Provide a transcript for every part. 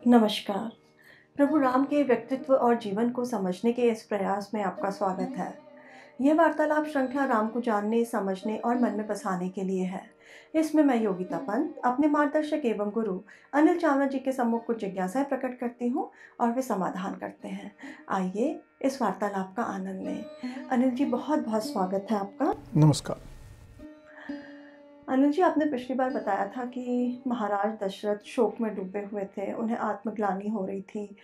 नमस्कार। प्रभु राम के व्यक्तित्व और जीवन को समझने के इस प्रयास में आपका स्वागत है। यह वार्तालाप श्रृंखला राम को जानने, समझने और मन में बसाने के लिए है। इसमें मैं योगिता पंत अपने मार्गदर्शक एवं गुरु अनिल चावला जी के सम्मुख कुछ जिज्ञासाएं प्रकट करती हूँ और वे समाधान करते हैं। आइए इस वार्तालाप का आनंद लें। अनिल जी, बहुत बहुत स्वागत है आपका। नमस्कार। अनिल जी, आपने पिछली बार बताया था कि महाराज दशरथ शोक में डूबे हुए थे, उन्हें आत्मग्लानि हो रही थी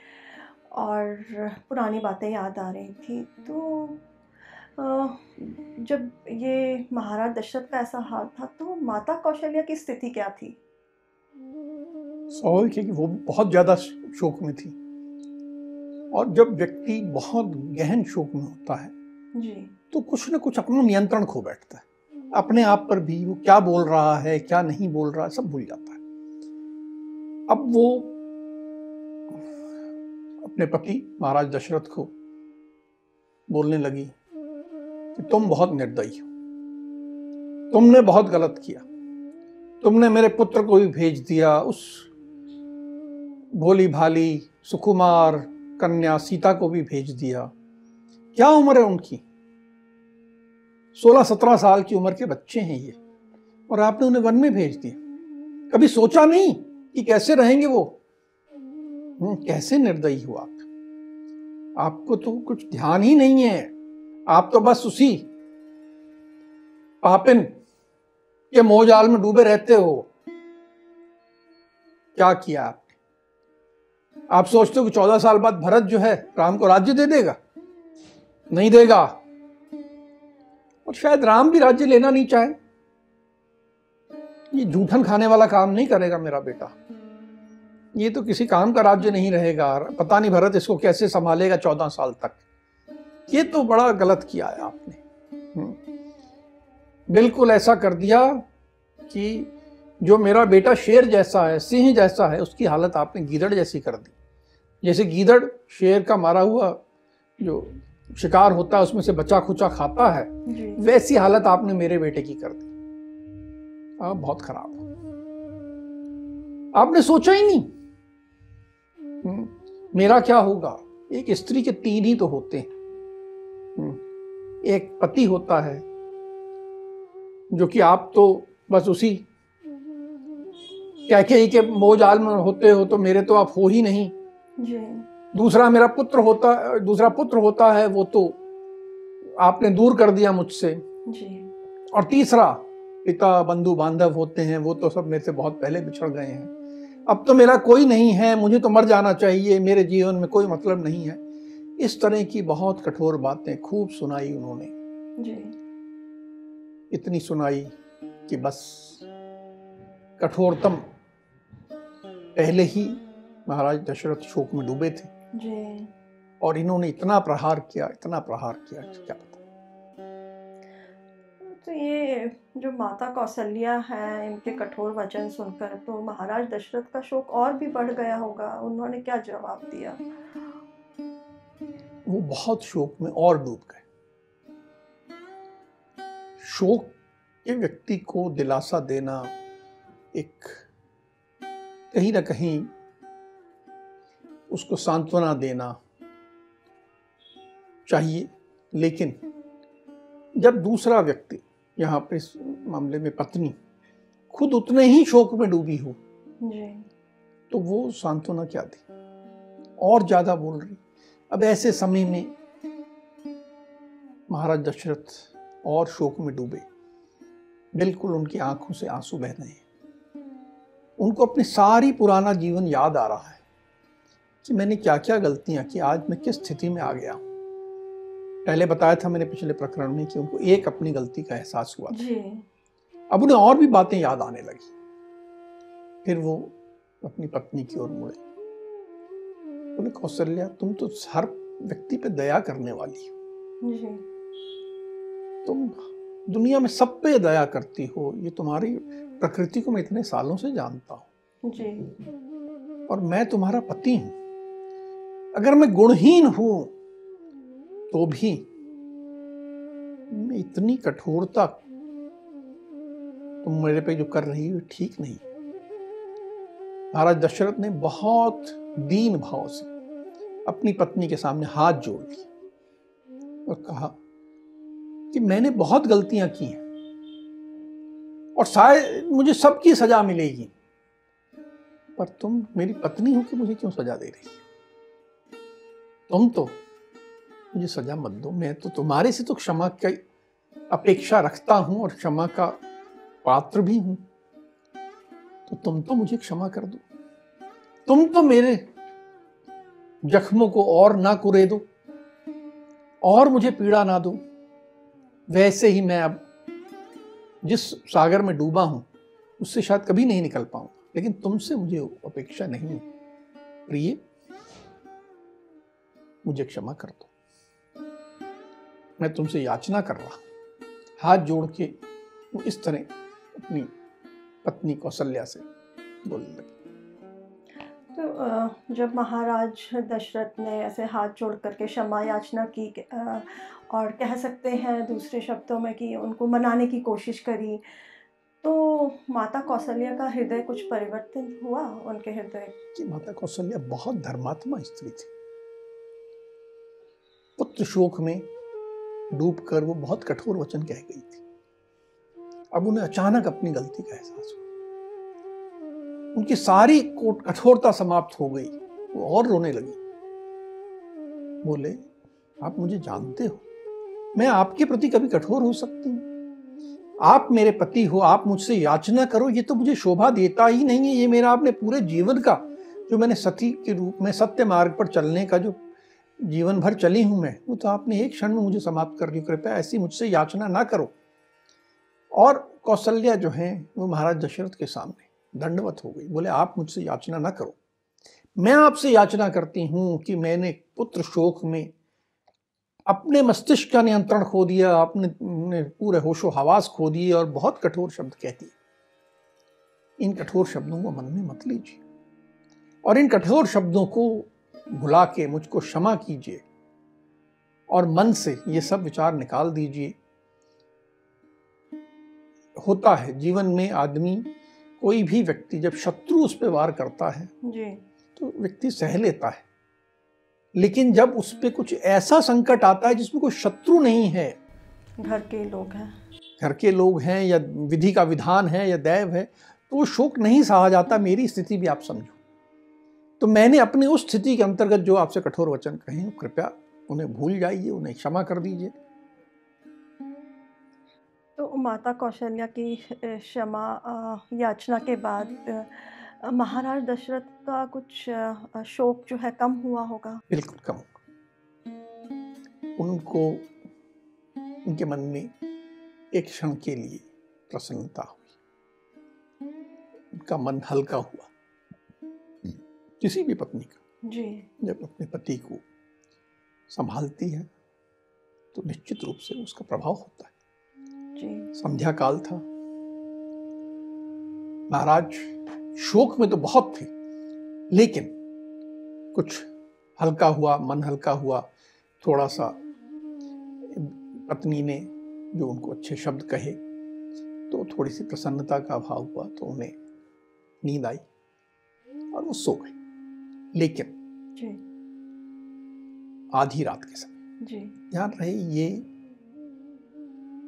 और पुरानी बातें याद आ रही थी। तो जब ये महाराज दशरथ का ऐसा हाल था तो माता कौशल्या की स्थिति क्या थी? स्वाभाविक है कि वो बहुत ज़्यादा शोक में थी, और जब व्यक्ति बहुत गहन शोक में होता है जी। तो कुछ न कुछ अपना नियंत्रण खो बैठता है। अपने आप पर भी वो क्या बोल रहा है, क्या नहीं बोल रहा है, सब भूल जाता है। अब वो अपने पति महाराज दशरथ को बोलने लगी कि तुम बहुत निर्दयी हो, तुमने बहुत गलत किया, तुमने मेरे पुत्र को भी भेज दिया, उस भोली भाली सुकुमार कन्या सीता को भी भेज दिया। क्या उम्र है उनकी? 16-17 साल की उम्र के बच्चे हैं ये, और आपने उन्हें वन में भेज दिया। कभी सोचा नहीं कि कैसे रहेंगे वो? कैसे निर्दयी हो आप? आपको तो कुछ ध्यान ही नहीं है। आप तो बस उसी पापिन के मोहजाल में डूबे रहते हो। क्या किया आपने? आप सोचते हो कि 14 साल बाद भरत जो है राम को राज्य दे देगा? नहीं देगा। और शायद राम भी राज्य लेना नहीं चाहे। ये जूठन खाने वाला काम नहीं करेगा मेरा बेटा। ये तो किसी काम का राज्य नहीं रहेगा। पता नहीं भरत इसको कैसे संभालेगा 14 साल तक। ये तो बड़ा गलत किया है आपने। बिल्कुल ऐसा कर दिया कि जो मेरा बेटा शेर जैसा है, सिंह जैसा है, उसकी हालत आपने गीदड़ जैसी कर दी। जैसे गीदड़ शेर का मारा हुआ जो शिकार होता है उसमें से बचा खुचा खाता है, वैसी हालत आपने मेरे बेटे की कर दी। बहुत खराब है। आपने सोचा ही नहीं मेरा क्या होगा। एक स्त्री के 3 ही तो होते हैं। एक पति होता है जो कि आप तो बस उसी कहके ही के मोहजाल में होते हो, तो मेरे तो आप हो ही नहीं जी। दूसरा पुत्र होता है, वो तो आपने दूर कर दिया मुझसे जी। और तीसरा पिता बंधु बांधव होते हैं, वो तो सब मेरे से बहुत पहले बिछड़ गए हैं। अब तो मेरा कोई नहीं है, मुझे तो मर जाना चाहिए, मेरे जीवन में कोई मतलब नहीं है। इस तरह की बहुत कठोर बातें खूब सुनाई उन्होंने जी। इतनी सुनाई कि बस कठोरतम पहले ही महाराज दशरथ शोक में डूबे थे जी। और इन्होंने इतना प्रहार किया क्या पता। तो ये जो माता कौशल्या है, इनके कठोर वचन सुनकर तो महाराज दशरथ का शोक और भी बढ़ गया होगा। उन्होंने क्या जवाब दिया? वो बहुत शोक में और डूब गए। शोक के व्यक्ति को दिलासा देना एक कहीं ना कहीं उसको सांत्वना देना चाहिए, लेकिन जब दूसरा व्यक्ति, यहाँ पे इस मामले में पत्नी, खुद उतने ही शोक में डूबी हो जी। तो वो सांत्वना क्या दी? और ज्यादा बोल रही। अब ऐसे समय में महाराज दशरथ और शोक में डूबे, बिल्कुल उनकी आंखों से आंसू बह रहे हैं। उनको अपनी सारी पुराना जीवन याद आ रहा है कि मैंने क्या क्या गलतियां की, आज मैं किस स्थिति में आ गया। पहले बताया था मैंने पिछले प्रकरण में कि उनको एक अपनी गलती का एहसास हुआ जी। अब उन्हें और भी बातें याद आने लगी। फिर वो अपनी पत्नी की ओर मुड़े, बोले कौशल्या, तुम तो हर व्यक्ति पे दया करने वाली हो जी। तुम दुनिया में सब पे दया करती हो, ये तुम्हारी प्रकृति को मैं इतने सालों से जानता हूं जी। और मैं तुम्हारा पति हूं। अगर मैं गुणहीन हूं तो भी मैं इतनी कठोरता तुम मेरे पे जो कर रही हो ठीक नहीं। महाराज दशरथ ने बहुत दीन भाव से अपनी पत्नी के सामने हाथ जोड़ लिए और कहा कि मैंने बहुत गलतियां की हैं और शायद मुझे सबकी सजा मिलेगी, पर तुम मेरी पत्नी हो कि मुझे क्यों सजा दे रही है? तुम तो मुझे सजा मत दो, मैं तो तुम्हारे से तो क्षमा की अपेक्षा रखता हूं और क्षमा का पात्र भी हूं, तो तुम तो मुझे क्षमा कर दो। तुम तो मेरे जख्मों को और ना कुरे दो और मुझे पीड़ा ना दो। वैसे ही मैं अब जिस सागर में डूबा हूं उससे शायद कभी नहीं निकल पाऊंगा, लेकिन तुमसे मुझे अपेक्षा नहीं है। प्रिय, मुझे क्षमा कर दो। मैं तुमसे याचना कर रहा हूं। हाथ जोड़ के वो इस तरह अपनी पत्नी कौशल्या से बोलने लगी। तो जब महाराज दशरथ ने ऐसे हाथ जोड़ करके क्षमा याचना की और कह सकते हैं दूसरे शब्दों में कि उनको मनाने की कोशिश करी, तो माता कौशल्या का हृदय कुछ परिवर्तन हुआ उनके हृदय कि माता कौशल्या बहुत धर्मात्मा स्त्री थी। पुत्र शोक में डूबकर वो बहुत कठोर वचन कह गई थी। अब उन्हें अचानक अपनी गलती का एहसास हुआ। उनकी सारी कठोरता समाप्त हो गई। वो और रोने लगी। बोले, आप मुझे जानते हो, मैं आपके प्रति कभी कठोर हो सकती हूँ? आप मेरे पति हो, आप मुझसे याचना करो, ये तो मुझे शोभा देता ही नहीं है। ये मेरा आपने पूरे जीवन का जो मैंने सती के रूप में सत्य मार्ग पर चलने का जो जीवन भर चली हूं मैं, वो तो आपने एक क्षण में मुझे समाप्त कर दिया। कृपया ऐसी मुझसे याचना ना करो। और कौशल्या जो है वो महाराज दशरथ के सामने दंडवत हो गई। बोले, आप मुझसे याचना ना करो। मैं आपसे याचना करती हूं कि मैंने पुत्र शोक में अपने मस्तिष्क का नियंत्रण खो दिया, अपने पूरे होशो हवास खो दिए और बहुत कठोर शब्द कह दिए। इन कठोर शब्दों को मन में मत लीजिए और इन कठोर शब्दों को भुला के मुझको क्षमा कीजिए और मन से ये सब विचार निकाल दीजिए। होता है जीवन में, आदमी कोई भी व्यक्ति जब शत्रु उस पर वार करता है जी, तो व्यक्ति सह लेता है, लेकिन जब उस पर कुछ ऐसा संकट आता है जिसमें कोई शत्रु नहीं है, घर के लोग हैं या विधि का विधान है या दैव है, तो वो शोक नहीं सहा जाता। मेरी स्थिति भी आप समझो। तो मैंने अपनी उस स्थिति के अंतर्गत जो आपसे कठोर वचन कहे, कृपया उन्हें भूल जाइए, उन्हें क्षमा कर दीजिए। तो माता कौशल्या की क्षमा याचना के बाद महाराज दशरथ का कुछ शोक जो है कम हुआ होगा? बिल्कुल कम होगा। उनको उनके मन में एक क्षण के लिए प्रसन्नता हुई, उनका मन हल्का हुआ। किसी भी पत्नी का जी, जब अपने पति को संभालती है तो निश्चित रूप से उसका प्रभाव होता है। जी, संध्या काल था। महाराज शोक में तो बहुत थे, लेकिन कुछ हल्का हुआ, मन हल्का हुआ। थोड़ा सा पत्नी ने जो उनको अच्छे शब्द कहे तो थोड़ी सी प्रसन्नता का भाव हुआ, तो उन्हें नींद आई और वो सो गए। लेकिन जी, आधी रात के समय, जी, ध्यान रहे ये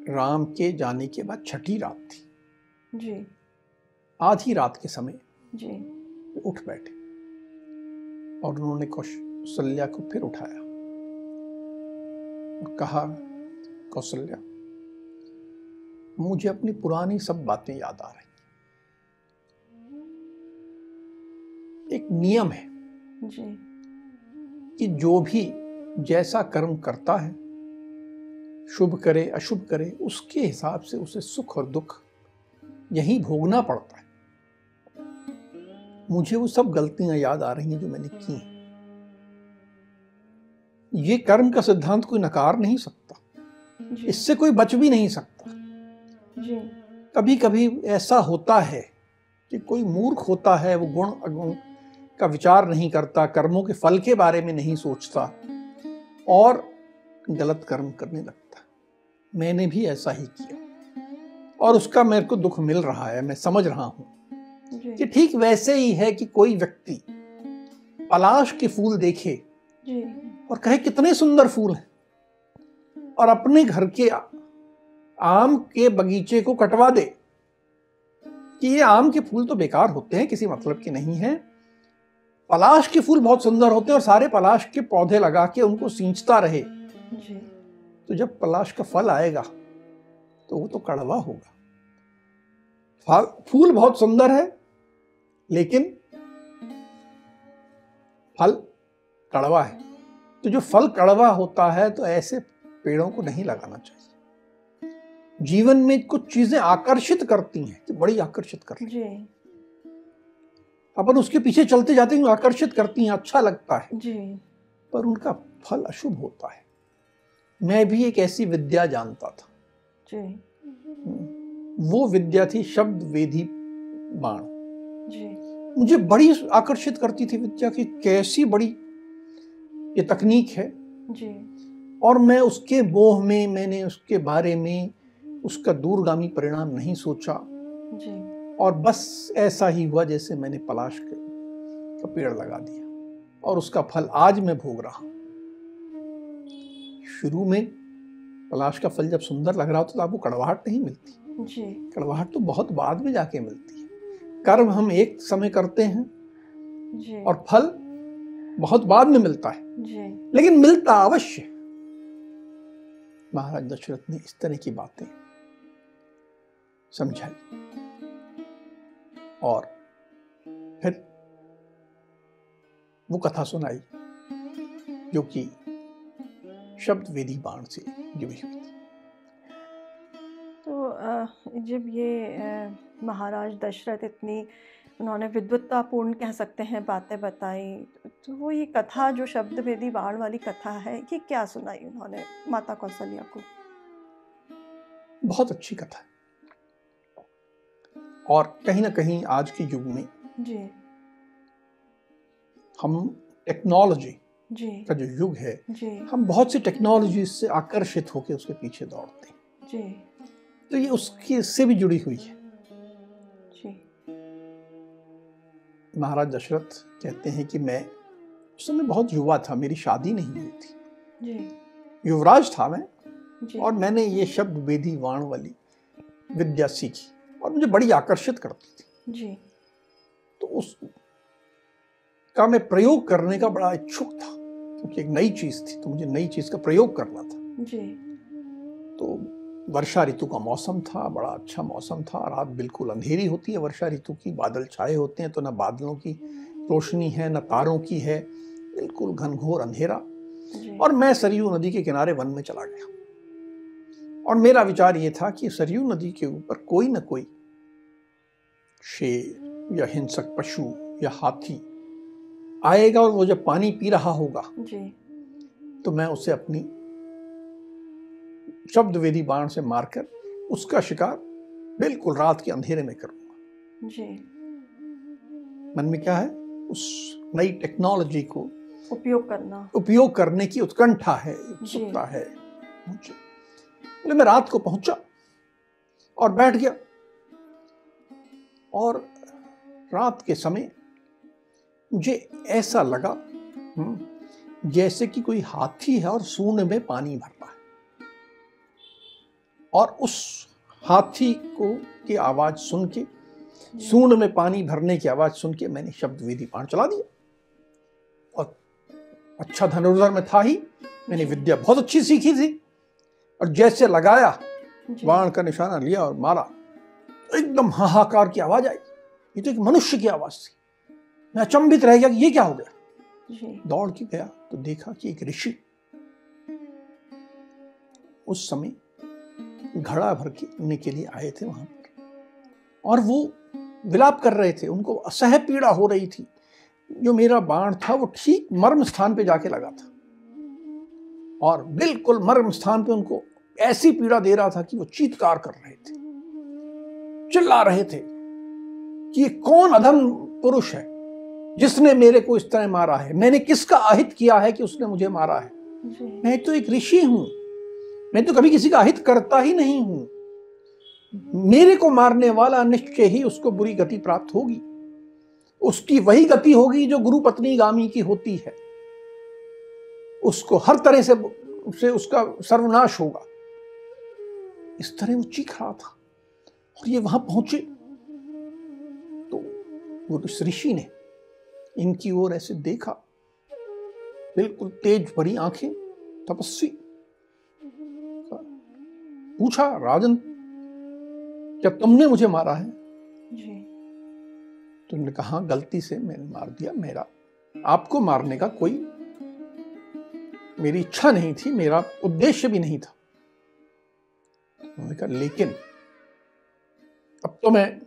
राम के जाने के बाद छठी रात थी। जी, आधी रात के समय जी, उठ बैठे और उन्होंने कौशल्या को फिर उठाया और कहा, कौशल्या, मुझे अपनी पुरानी सब बातें याद आ रही। एक नियम है जी, कि जो भी जैसा कर्म करता है, शुभ करे अशुभ करे, उसके हिसाब से उसे सुख और दुख यही भोगना पड़ता है। मुझे वो सब गलतियां याद आ रही हैं जो मैंने की हैं। ये कर्म का सिद्धांत कोई नकार नहीं सकता, इससे कोई बच भी नहीं सकता। जी, कभी कभी ऐसा होता है कि कोई मूर्ख होता है, वो गुण अगुण का विचार नहीं करता, कर्मों के फल के बारे में नहीं सोचता और गलत कर्म करने लगता। मैंने भी ऐसा ही किया। और उसका मेरे को दुख मिल रहा है, मैं समझ रहा हूं जी। कि ठीक वैसे ही है कि कोई व्यक्ति पलाश के फूल देखे जी। और कहे कितने सुंदर फूल हैं, और अपने घर के आम के बगीचे को कटवा दे कि ये आम के फूल तो बेकार होते हैं, किसी मतलब के नहीं है, पलाश के फूल बहुत सुंदर होते हैं, और सारे पलाश के पौधे लगा के उनको सींचता रहे। जी। तो जब पलाश का फल आएगा तो वो तो कड़वा होगा। फूल बहुत सुंदर है लेकिन फल कड़वा है। तो जो फल कड़वा होता है तो ऐसे पेड़ों को नहीं लगाना चाहिए। जीवन में कुछ चीजें आकर्षित करती हैं, कि बड़ी आकर्षित करती हैं, जी। अपन उसके पीछे चलते जाते हैं, आकर्षित करती हैं, अच्छा लगता है, जी। पर उनका फल अशुभ होता है। मैं भी एक ऐसी विद्या जानता था। जी। वो विद्या थी शब्द वेदी बाण। जी। मुझे बड़ी आकर्षित करती थी विद्या की, कैसी बड़ी ये तकनीक है। जी। और मैं उसके मोह में, मैंने उसके बारे में उसका दूरगामी परिणाम नहीं सोचा, जी। और बस ऐसा ही हुआ जैसे मैंने पलाश का पेड़ लगा दिया, और उसका फल आज मैं भोग रहा हूं। शुरू में पलाश का फल जब सुंदर लग रहा होता तो आपको कड़वाहट नहीं मिलती। जी। कड़वाहट तो बहुत बाद में जाके मिलती है। कर्म हम एक समय करते हैं जी। और फल बहुत बाद में मिलता है, जी। लेकिन मिलता अवश्य। महाराज दशरथ ने इस तरह की बातें समझाई, और फिर वो कथा सुनाई जो कि शब्द वेदी बाण से जुड़ी हुई थी। तो जब ये महाराज दशरथ इतनी उन्होंने विद्वत्तापूर्ण कह सकते हैं बातें बताई, तो वो ये कथा जो शब्द वेदी बाण वाली कथा है, ये क्या सुनाई उन्होंने माता कौशल्या को? बहुत अच्छी कथा है, और कहीं ना कहीं आज के युग में जी। हम टेक्नोलॉजी जी। का जो युग है, जी। हम बहुत सी टेक्नोलॉजी से आकर्षित होकर उसके पीछे दौड़ते हैं। जी। तो ये उसकी इससे भी जुड़ी हुई है। जी। महाराज दशरथ कहते हैं कि मैं उस समय बहुत युवा था, मेरी शादी नहीं हुई थी, जी। युवराज था मैं, जी। और मैंने ये शब्द वेदी वाण वाली विद्या सीखी और मुझे बड़ी आकर्षित करती थी। जी। तो उस का मैं प्रयोग करने का बड़ा इच्छुक था, क्योंकि एक नई चीज थी, तो मुझे नई चीज का प्रयोग करना था। जी। तो वर्षा ऋतु का मौसम था, बड़ा अच्छा मौसम था, रात बिल्कुल अंधेरी होती है वर्षा ऋतु की, बादल छाए होते हैं, तो ना बादलों की रोशनी है न तारों की है, बिल्कुल घनघोर अंधेरा। और मैं सरयू नदी के किनारे वन में चला गया, और मेरा विचार ये था कि सरयू नदी के ऊपर कोई न कोई शेर या हिंसक पशु या हाथी आएगा, और वो जब पानी पी रहा होगा जी। तो मैं उसे अपनी शब्द वेदी बाण से मारकर उसका शिकार बिल्कुल रात के अंधेरे में करूंगा। जी। मन में क्या है, उस नई टेक्नोलॉजी को उपयोग करने की उत्कंठा है, उत्सुकता है मुझे। बोले मैं रात को पहुंचा और बैठ गया, और रात के समय मुझे ऐसा लगा जैसे कि कोई हाथी है और सूंड में पानी भर रहा है, और उस हाथी की आवाज सुन के, सूंड में पानी भरने की आवाज सुन के मैंने शब्द वेदी बाण चला दिया। और अच्छा धनुर्धर में था ही, मैंने विद्या बहुत अच्छी सीखी थी, और जैसे लगाया बाण का निशाना लिया और मारा, एकदम हाहाकार की आवाज आई। ये तो एक मनुष्य की आवाज थी। मैं अचंभित रह गया कि ये क्या हो गया। दौड़ के गया तो देखा कि एक ऋषि उस समय घड़ा भरने के लिए आए थे वहां पर, और वो विलाप कर रहे थे, उनको असह्य पीड़ा हो रही थी। जो मेरा बाण था वो ठीक मर्म स्थान पे जाके लगा था, और बिल्कुल मर्म स्थान पे उनको ऐसी पीड़ा दे रहा था कि वो चीत्कार कर रहे थे, चिल्ला रहे थे कि ये कौन अधम पुरुष है जिसने मेरे को इस तरह मारा है, मैंने किसका अहित किया है कि उसने मुझे मारा है। मैं तो एक ऋषि हूं, मैं तो कभी किसी का अहित करता ही नहीं हूं, मेरे को मारने वाला निश्चय ही उसको बुरी गति प्राप्त होगी, उसकी वही गति होगी जो गुरु पत्नी गामी की होती है, उसको हर तरह से उसका सर्वनाश होगा। इस तरह वो चीख रहा था और ये वहां पहुंचे तो वो इस ऋषि ने इनकी ओर ऐसे देखा, बिल्कुल तेज भरी आंखें, तपस्वी। पूछा, राजन क्या तुमने मुझे मारा है? जी। तो उन्होंने कहा, गलती से मैंने मार दिया, मेरा आपको मारने का कोई मेरी इच्छा नहीं थी, मेरा उद्देश्य भी नहीं था। उन्होंने कहा, लेकिन अब तो मैं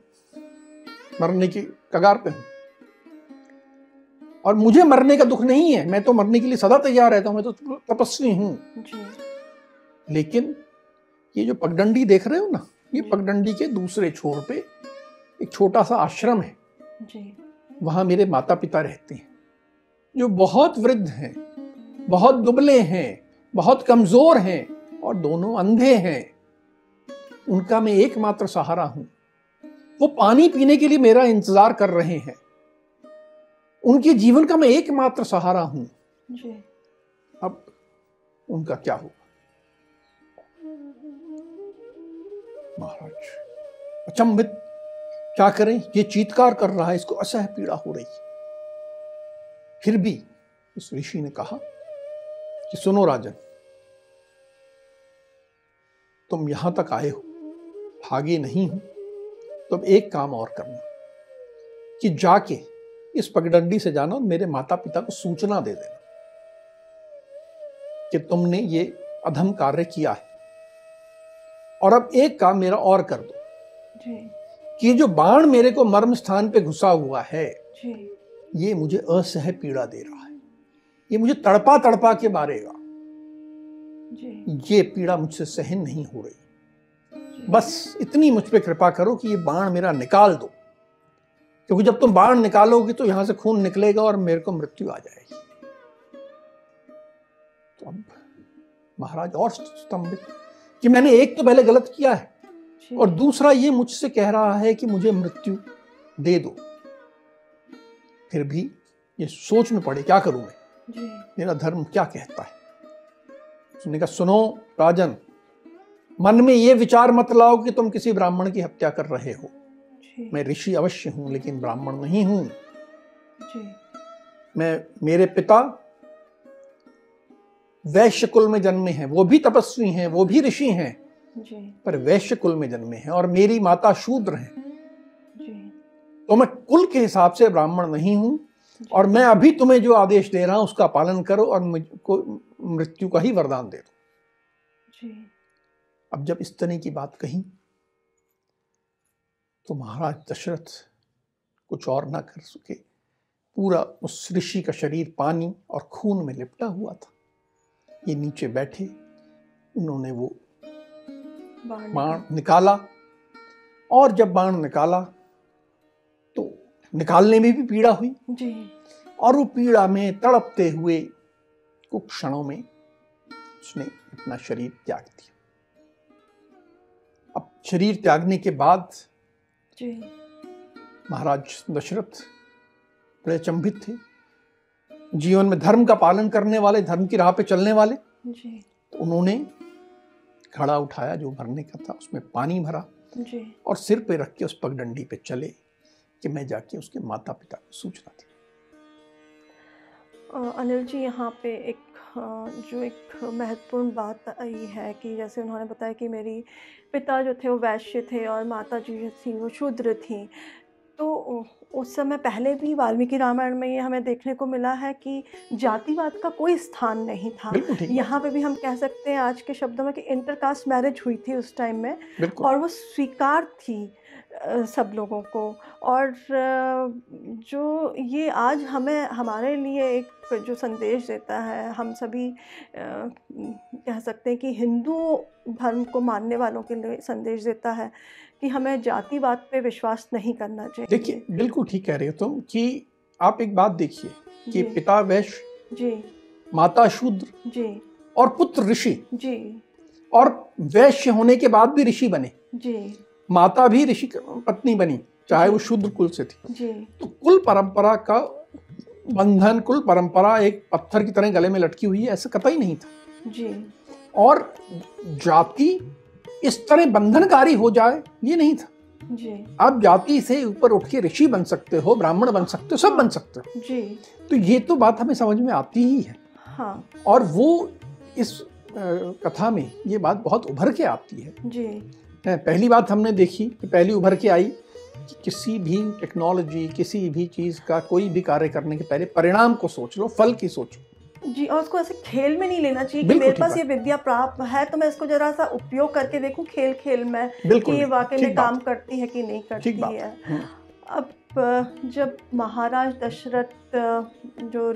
मरने की कगार पे हूं और मुझे मरने का दुख नहीं है, मैं तो मरने के लिए सदा तैयार रहता हूं, मैं तो तपस्वी हूं। लेकिन ये जो पगडंडी देख रहे हो ना, ये पगडंडी के दूसरे छोर पे एक छोटा सा आश्रम है जी। वहां मेरे माता पिता रहते हैं, जो बहुत वृद्ध हैं, बहुत दुबले हैं, बहुत कमजोर हैं और दोनों अंधे हैं। उनका मैं एकमात्र सहारा हूं। वो पानी पीने के लिए मेरा इंतजार कर रहे हैं। उनके जीवन का मैं एकमात्र सहारा हूं जी। अब उनका क्या होगा? महाराज अचंभित, क्या करें, ये चीत्कार कर रहा है, इसको असह्य पीड़ा हो रही। फिर भी उस ऋषि ने कहा कि सुनो राजन, तुम यहां तक आए हो, भागे नहीं हो, तुम एक काम और करना कि जाके इस पगडंडी से जाना और मेरे माता पिता को सूचना दे देना कि तुमने ये अधम कार्य किया है। और अब एक काम मेरा और कर दो जी। कि जो बाण मेरे को मर्म स्थान पे घुसा हुआ है जी। ये मुझे असह्य पीड़ा दे रहा है, ये मुझे तड़पा तड़पा के मारेगा जी। ये पीड़ा मुझसे सहन नहीं हो रही। बस इतनी मुझ पे कृपा करो कि ये बाण मेरा निकाल दो, क्योंकि जब तुम बाण निकालोगे तो यहां से खून निकलेगा और मेरे को मृत्यु आ जाएगी। तो अब महाराज और स्तंभित कि मैंने एक तो पहले गलत किया है और दूसरा ये मुझसे कह रहा है कि मुझे मृत्यु दे दो। फिर भी ये सोच में पड़े, क्या करूं मैं, मेरा धर्म क्या कहता है। उसने कहा, सुनो राजन, मन में ये विचार मत लाओ कि तुम किसी ब्राह्मण की हत्या कर रहे हो। मैं ऋषि अवश्य हूं लेकिन ब्राह्मण नहीं हूं। मेरे पिता वैश्य कुल में जन्मे हैं, वो भी तपस्वी हैं, वो भी ऋषि हैं, पर वैश्य कुल में जन्मे हैं, और मेरी माता शूद्र हैं। तो मैं कुल के हिसाब से ब्राह्मण नहीं हूं और मैं अभी तुम्हें जो आदेश दे रहा हूं उसका पालन करो और मुझको मृत्यु का ही वरदान दे दो। अब जब इस तरह की बात कही तो महाराज दशरथ कुछ और ना कर सके। पूरा उस ऋषि का शरीर पानी और खून में लिपटा हुआ था। ये नीचे बैठे, उन्होंने वो बाण निकाला, और जब बाण निकाला तो निकालने में भी पीड़ा हुई जी। और वो पीड़ा में तड़पते हुए कुछ क्षणों में उसने अपना शरीर त्याग दिया। अब शरीर त्यागने के बाद जी। महाराज दशरथ बड़े अचंभित थे। जीवन में धर्म का पालन करने वाले, धर्म की राह पे चलने वाले जी। तो उन्होंने घड़ा उठाया जो भरने का था, उसमें पानी भरा जी। और सिर पे रख के उस पगडंडी पे चले कि मैं जाके उसके माता पिता को सूचना दी। अनिल जी, यहाँ पे एक महत्वपूर्ण बात आई है कि जैसे उन्होंने बताया कि मेरी पिता जो थे वो वैश्य थे और माता जी जो थी वो शूद्र थी। तो उस समय पहले भी वाल्मीकि रामायण में ये हमें देखने को मिला है कि जातिवाद का कोई स्थान नहीं था। यहाँ पे भी हम कह सकते हैं आज के शब्दों में कि इंटरकास्ट मैरिज हुई थी उस टाइम में, और वो स्वीकार थी सब लोगों को। और जो ये आज हमें हमारे लिए एक जो संदेश देता है, हम सभी कह सकते हैं कि हिंदू धर्म को मानने वालों के लिए संदेश देता है कि हमें जातिवाद पे विश्वास नहीं करना चाहिए। देखिए, बिल्कुल ठीक कह रहे हो तुम कि आप एक बात देखिए कि पिता वैश्य जी, माता शूद्र जी, और पुत्र ऋषि जी, और वैश्य होने के बाद भी ऋषि बने जी। माता भी ऋषि पत्नी बनी, चाहे वो शूद्र कुल से थी। जी। तो कुल परंपरा का बंधन, कुल परंपरा एक पत्थर की तरह गले में लटकी हुई है, ऐसा कतई नहीं था। जी। और जाति इस तरह बंधनकारी हो जाए ये नहीं था। जी। आप जाति से ऊपर उठ के ऋषि बन सकते हो, ब्राह्मण बन सकते हो, सब बन सकते हो। जी। तो ये तो बात हमें समझ में आती ही है। हाँ। और वो इस कथा में ये बात बहुत उभर के आती है। जी। पहली बात हमने देखी कि पहली उभर के आई कि किसी भी टेक्नोलॉजी, किसी भी चीज़ का कोई भी कार्य करने के पहले परिणाम को सोच लो, फल की सोचो। जी, और उसको ऐसे खेल में नहीं लेना चाहिए कि बिल्कुल मेरे ठीक पास बात। ये विद्या प्राप्त है तो मैं इसको जरा सा उपयोग करके देखूं खेल खेल में बिल्कुल कि ये वाकई में ठीक बात। काम करती है कि नहीं करती ठीक बात। है। अब जब महाराज दशरथ जो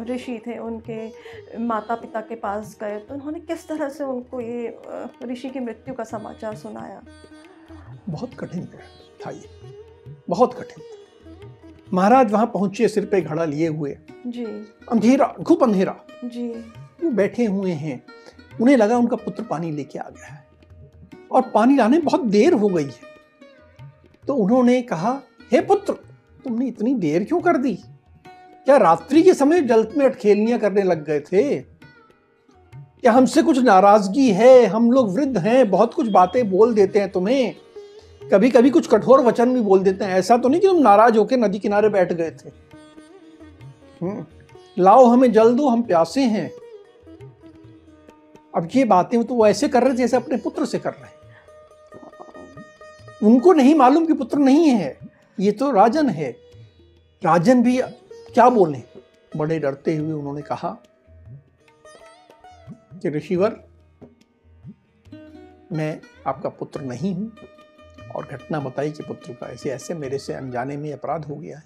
ऋषि थे उनके माता पिता के पास गए तो उन्होंने किस तरह से उनको ये ऋषि की मृत्यु का समाचार सुनाया? बहुत कठिन था ये, बहुत कठिन था। महाराज वहां पहुंचे सिर पे घड़ा लिए हुए। जी। अंधेरा, खूब अंधेरा। जी। वो बैठे हुए हैं, उन्हें लगा उनका पुत्र पानी लेके आ गया है और पानी लाने में बहुत देर हो गई है। तो उन्होंने कहा, हे पुत्र, तुमने इतनी देर क्यों कर दी? क्या रात्रि के समय जल में अटखेलनियां करने लग गए थे? क्या हमसे कुछ नाराजगी है? हम लोग वृद्ध हैं, बहुत कुछ बातें बोल देते हैं तुम्हें, कभी कभी कुछ कठोर वचन भी बोल देते हैं। ऐसा तो नहीं कि तुम नाराज होकर नदी किनारे बैठ गए थे। लाओ हमें जल दो, हम प्यासे हैं। अब ये बातें तो वो ऐसे कर रहे थे जैसे अपने पुत्र से कर रहे हैं। उनको नहीं मालूम कि पुत्र नहीं है, ये तो राजन है। राजन भी क्या बोले, बड़े डरते हुए उन्होंने कहा कि ऋषिवर, मैं आपका पुत्र नहीं हूं और घटना बताई कि पुत्र का ऐसे ऐसे मेरे से अनजाने में अपराध हो गया है।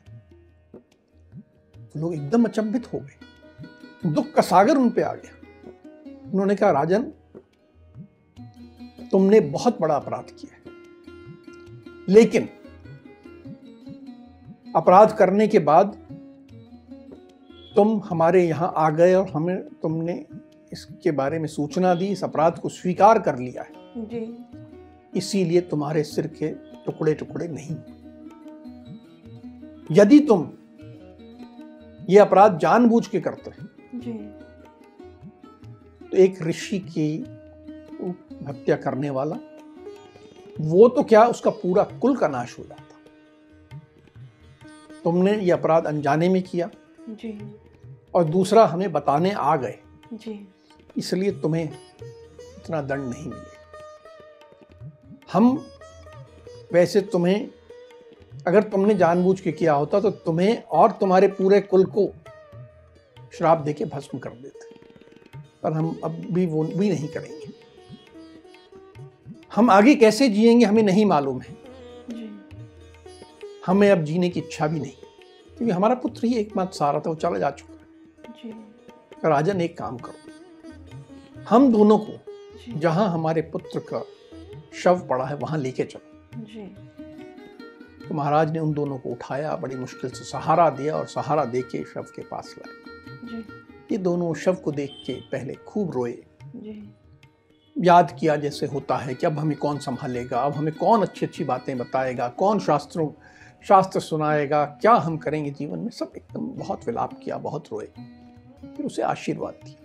तो लोग एकदम अचंभित हो गए, दुख का सागर उन पे आ गया। उन्होंने कहा, राजन, तुमने बहुत बड़ा अपराध किया है, लेकिन अपराध करने के बाद तुम हमारे यहां आ गए और हमें तुमने इसके बारे में सूचना दी, इस अपराध को स्वीकार कर लिया है जी। इसीलिए तुम्हारे सिर के टुकड़े टुकड़े नहीं। यदि तुम ये अपराध जानबूझ के करते जी। तो एक ऋषि की हत्या करने वाला, वो तो क्या, उसका पूरा कुल का नाश हो जाता। तुमने ये अपराध अनजाने में किया जी। और दूसरा हमें बताने आ गए, जी। इसलिए तुम्हें इतना दंड नहीं मिलेगा। हम वैसे तुम्हें, अगर तुमने जानबूझ के किया होता तो तुम्हें और तुम्हारे पूरे कुल को श्राप देके भस्म कर देते, पर हम अब भी वो भी नहीं करेंगे। हम आगे कैसे जिएंगे हमें नहीं मालूम है। जी। हमें अब जीने की इच्छा भी नहीं, क्योंकि हमारा पुत्र ही एकमात्र सहारा था, वो चला जा चुका है। जी। राजन, एक काम करो, हम दोनों को जी। जहां हमारे पुत्र का शव पड़ा है वहां लेके चलो। जी। तो महाराज ने उन दोनों को उठाया, बड़ी मुश्किल से सहारा दिया और सहारा देके शव के पास लाए। जी। ये दोनों शव को देख के पहले खूब रोए, जी। याद किया जैसे होता है कि अब हमें कौन संभालेगा, अब हमें कौन अच्छी अच्छी बातें बताएगा, कौन शास्त्र सुनाएगा, क्या हम करेंगे जीवन में। सब एकदम बहुत विलाप किया, बहुत रोए। फिर उसे आशीर्वाद दिया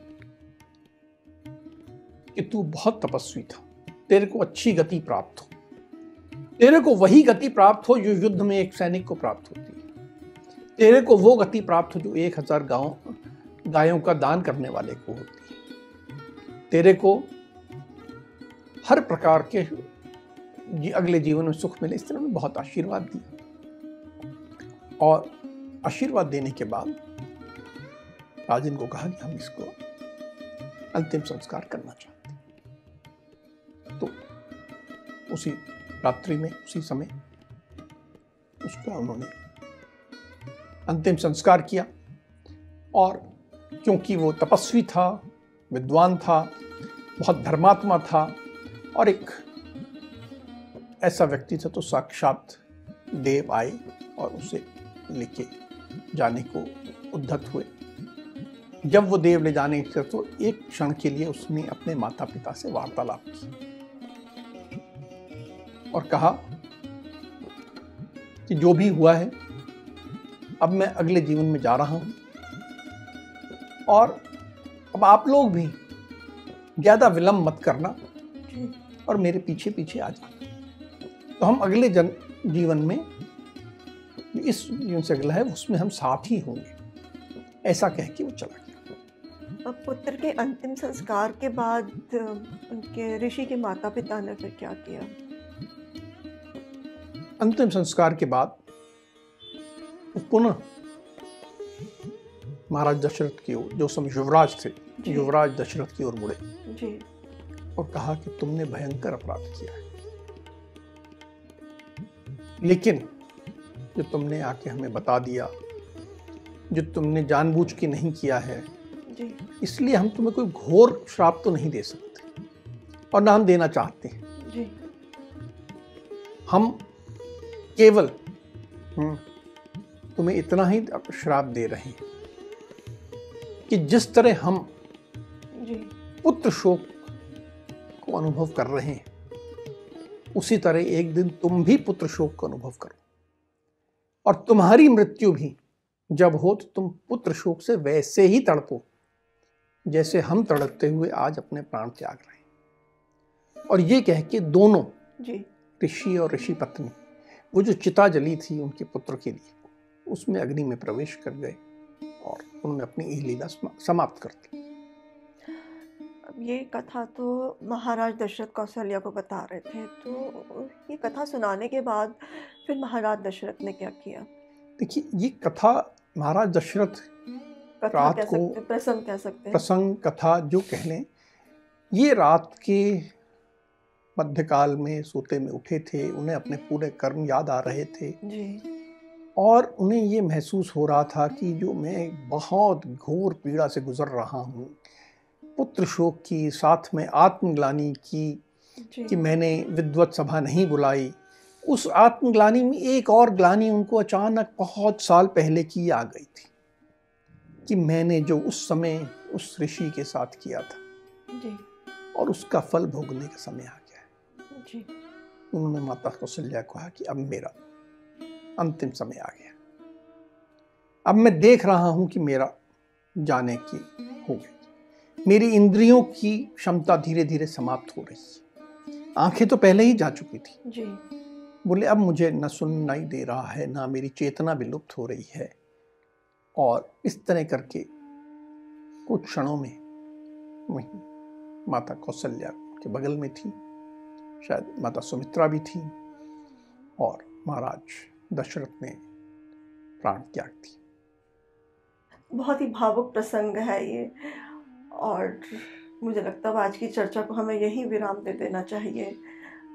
कि तू बहुत तपस्वी था, तेरे को अच्छी गति प्राप्त हो, तेरे को वही गति प्राप्त हो जो युद्ध में एक सैनिक को प्राप्त होती है, तेरे को वो गति प्राप्त हो जो 1000 गायों का दान करने वाले को होती है, तेरे को हर प्रकार के अगले जीवन में सुख मिले। इस तरह में बहुत आशीर्वाद दिया और आशीर्वाद देने के बाद राजन को कहा कि हम इसको अंतिम संस्कार करना चाहते हैं। तो उसी रात्रि में, उसी समय उसका उन्होंने अंतिम संस्कार किया। और क्योंकि वो तपस्वी था, विद्वान था, बहुत धर्मात्मा था और एक ऐसा व्यक्ति था, तो साक्षात देव आए और उसे लेके जाने को उद्यत हुए। जब वो देव ले जाने के तो एक क्षण के लिए उसने अपने माता पिता से वार्तालाप की। और कहा कि जो भी हुआ है अब मैं अगले जीवन में जा रहा हूं और अब आप लोग भी ज्यादा विलंब मत करना और मेरे पीछे पीछे आ जाना। तो हम अगले जीवन में, इस जीवन से अगला है, उसमें हम साथ ही होंगे, ऐसा कह के वो चला गया। अब पुत्र के अंतिम संस्कार के बाद उनके ऋषि के माता पिता ने फिर क्या किया? अंतिम संस्कार के बाद वो पुनः महाराज दशरथ की ओर, जो समय युवराज थे, युवराज दशरथ की ओर मुड़े जी। और कहा कि तुमने भयंकर अपराध किया है, लेकिन जो तुमने आके हमें बता दिया, जो तुमने जानबूझ के नहीं किया है जी। इसलिए हम तुम्हें कोई घोर श्राप तो नहीं दे सकते और ना हम देना चाहते हैं जी। हम केवल तुम्हें इतना ही श्राप दे रहे हैं कि जिस तरह हम जी। पुत्र शोक को अनुभव कर रहे हैं उसी तरह एक दिन तुम भी पुत्र शोक को अनुभव करो और तुम्हारी मृत्यु भी जब हो तो तुम पुत्र शोक से वैसे ही तड़पो जैसे हम तड़पते हुए आज अपने प्राण त्याग रहे हैं। और ये कह के दोनों ऋषि और ऋषि पत्नी वो जो चिता जली थी उनके पुत्र के लिए, उसमें अग्नि में प्रवेश कर गए और उन्होंने अपनी यह लीला समाप्त कर दी। अब ये कथा तो महाराज दशरथ कौशल्या को बता रहे थे, तो ये कथा सुनाने के बाद फिर महाराज दशरथ ने क्या किया? देखिए, ये कथा महाराज दशरथ रात को प्रसंग कह सकते हैं, प्रसंग कथा जो कह लें, ये रात के मध्यकाल में सोते में उठे थे, उन्हें अपने पूरे कर्म याद आ रहे थे जी। और उन्हें ये महसूस हो रहा था कि जो मैं बहुत घोर पीड़ा से गुजर रहा हूँ, पुत्र शोक की, साथ में आत्मग्लानि की कि मैंने विद्वत सभा नहीं बुलाई, उस आत्मग्लानि में एक और ग्लानि उनको अचानक बहुत साल पहले की आ गई थी कि मैंने जो उस समय उस ऋषि के साथ किया था जी। और उसका फल भोगने का समय आ गया है जी। उन्होंने माता कौशल्या को कहा कि अब मेरा अंतिम समय आ गया, अब मैं देख रहा हूं कि मेरा जाने की हो गई, मेरी इंद्रियों की क्षमता धीरे धीरे समाप्त हो रही है, आंखें तो पहले ही जा चुकी थी जी। बोले अब मुझे न सुनाई दे रहा है, ना मेरी चेतना विलुप्त हो रही है। और इस तरह करके कुछ क्षणों में वहीं माता कौशल्या के बगल में थी, शायद माता सुमित्रा भी थी और महाराज दशरथ ने प्राण त्याग दी। बहुत ही भावुक प्रसंग है ये, और मुझे लगता है आज की चर्चा को हमें यही विराम दे देना चाहिए।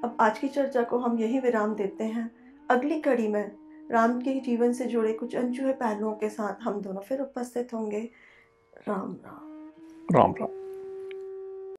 अब आज की चर्चा को हम यही विराम देते हैं। अगली कड़ी में राम के जीवन से जुड़े कुछ अनछुए पहलुओं के साथ हम दोनों फिर उपस्थित होंगे। राम राम। राम राम।